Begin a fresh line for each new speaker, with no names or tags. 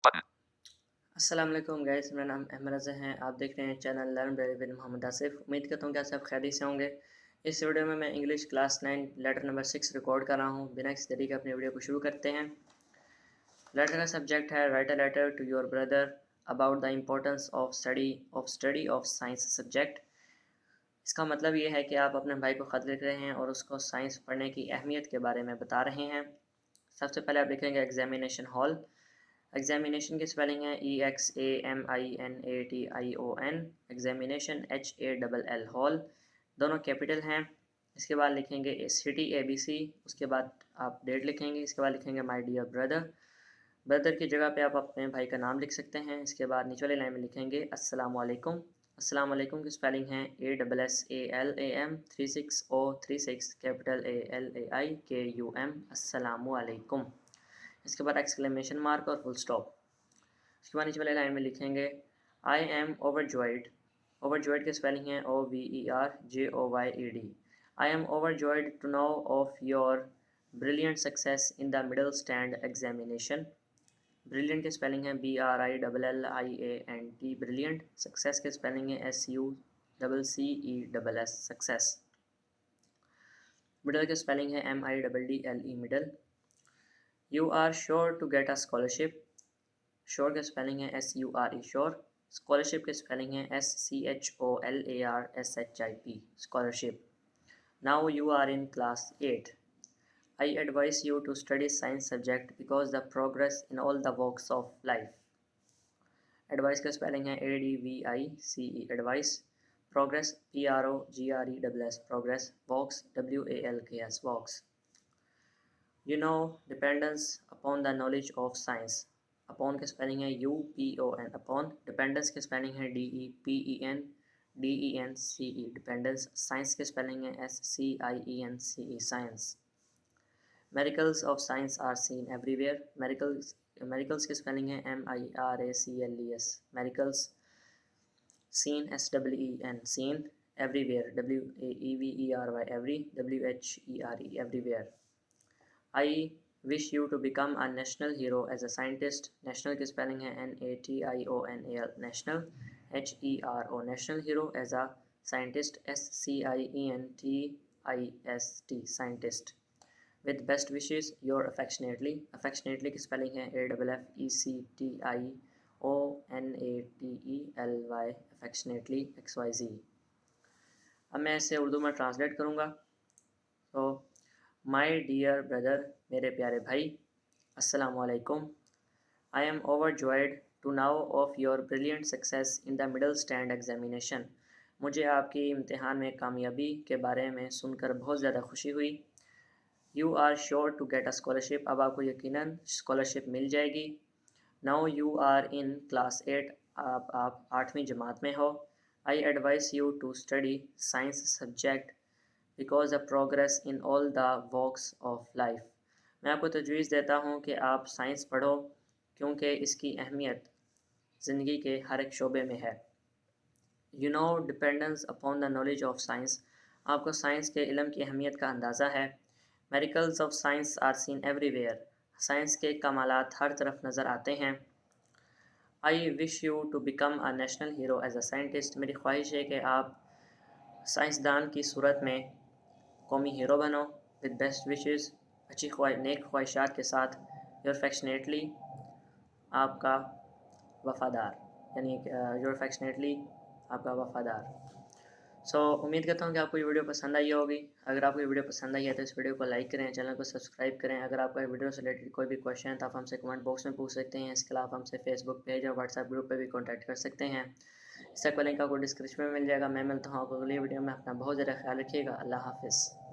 अस्सलाम वालेकुम गाइस, मेरा नाम अहमद रज़ा है। आप देख रहे हैं channel learn daily with Mohammad Asif. उम्मीद करता हूँ कि आप सब खैरियत से होंगे। इस वीडियो में मैं English class 9 letter number 6 record कर रहा हूँ। बिना किसी देरी के अपनी वीडियो को शुरू करते हैं। लेटर का सब्जेक्ट है write a letter to your brother about the importance of study of science subject. इसका मतलब ये है कि आप अपने भाई को ख़त लिख रहे हैं और उसको साइंस पढ़ने की अहमियत के बारे में बता रहे हैं। सबसे पहले आप लिखेंगे एग्जामिनेशन हॉल। एग्जामिनेशन की स्पेलिंग है EXAMINATION। एग्जामिनेशन HALL हॉल, दोनों कैपिटल हैं। इसके बाद लिखेंगे सिटी ABC। उसके बाद आप डेट लिखेंगे। इसके बाद लिखेंगे माय डियर ब्रदर। ब्रदर की जगह पे आप अपने भाई का नाम लिख सकते हैं। इसके बाद नीचे वाली लाइन में लिखेंगे अस्सलाम वालेकुम। अस्सलाम वालेकुम की स्पेलिंग है ASSALAM 36O36 कैपिटल ALAIKUM अस्सलामु अलैकुम। इसके बाद एक्सक्लेमेशन मार्क और फुल स्टॉप। उसके बाद नीचे वाले लाइन में लिखेंगे आई एम ओवरजॉयड। ओवरजॉयड की स्पेलिंग है OVERJOYED। I am overjoyed to know of your brilliant success in the middle stand examination. Brilliant की स्पेलिंग है BRILLIANT ब्रिलियंट। सक्सेस की स्पेलिंग है SUCCESS सक्सेस। मिडल की स्पेलिंग है MIDDLE middle. You are sure to get a scholarship. Sure की spelling है SURE sure. Scholarship की spelling है SCHOLARSHIP scholarship. Now you are in class 8। I advise you to study science subject because the progress in all the walks of life। Advice का spelling है ADVICE advice. Progress PROGRESS progress. Walks WALKS walks. You know dependence upon the knowledge of science। Upon की spelling है UPON upon. Dependence की spelling है DEPENDENCE dependence. Science की spelling है SCIENCE science. Miracles of science are seen everywhere। miracles की spelling है MIRACLES miracles। seen SEEN seen। everywhere WAEVERY every WHERE everywhere। I wish you to become a national hero as a scientist। national की spelling है NATIONAL national। HERO national hero as a scientist SCIENTIST scientist। With best wishes your affectionately। affectionately की spelling है AFFECTIONATELY affectionately XYZ। अब मैं इसे उर्दू में translate करूँगा। तो माय डियर ब्रदर मेरे प्यारे भाई, अस्सलाम वालेकुम। I am overjoyed to now of your brilliant success in the middle stand examination. मुझे आपकी इम्तिहान में कामयाबी के बारे में सुनकर बहुत ज़्यादा खुशी हुई। You are sure to get a scholarship. अब आपको यकीनन स्कॉलरशिप मिल जाएगी। Now you are in class 8। आप 8वीं जमात में हो। I advise you to study science subject because the progress in all the walks of life. मैं आपको तजवीज़ देता हूँ कि आप साइंस पढ़ो क्योंकि इसकी अहमियत ज़िंदगी के हर एक शोबे में है। You know dependence upon the knowledge of science. आपको साइंस के इल्म की अहमियत का अंदाज़ा है। Miracles of science are seen everywhere. Science के कमालात हर तरफ नज़र आते हैं। I wish you to become a national hero as a scientist. मेरी ख्वाहिश है कि आप साइंसदान की सूरत में कौमी हीरो बनो। विद बेस्ट विशेज़ नेक ख्वाहिशात के साथ योर अफेक्शनेटली आपका वफ़ादार, यानी योर अफेक्शनेटली आपका वफ़ादार। उम्मीद करता हूँ कि आपको ये वीडियो पसंद आई होगी। अगर आपको ये वीडियो पसंद आई है तो इस वीडियो को लाइक करें, चैनल को सब्सक्राइब करें। अगर आपका वीडियो से रिलेटेड कोई भी क्वेश्चन है तो आप हमसे कमेंट बॉक्स में पूछ सकते हैं। इसके अलावा हमसे फेसबुक पेज और व्हाट्सएप ग्रुप पे भी कॉन्टैक्ट कर सकते हैं। इसका लिंक आपको डिस्क्रिप्शन में मिल जाएगा। मैं मिलता हूँ आपको अगली वीडियो में। अपना बहुत ज़्यादा ख्याल रखिएगा। अल्लाह हाफिज़।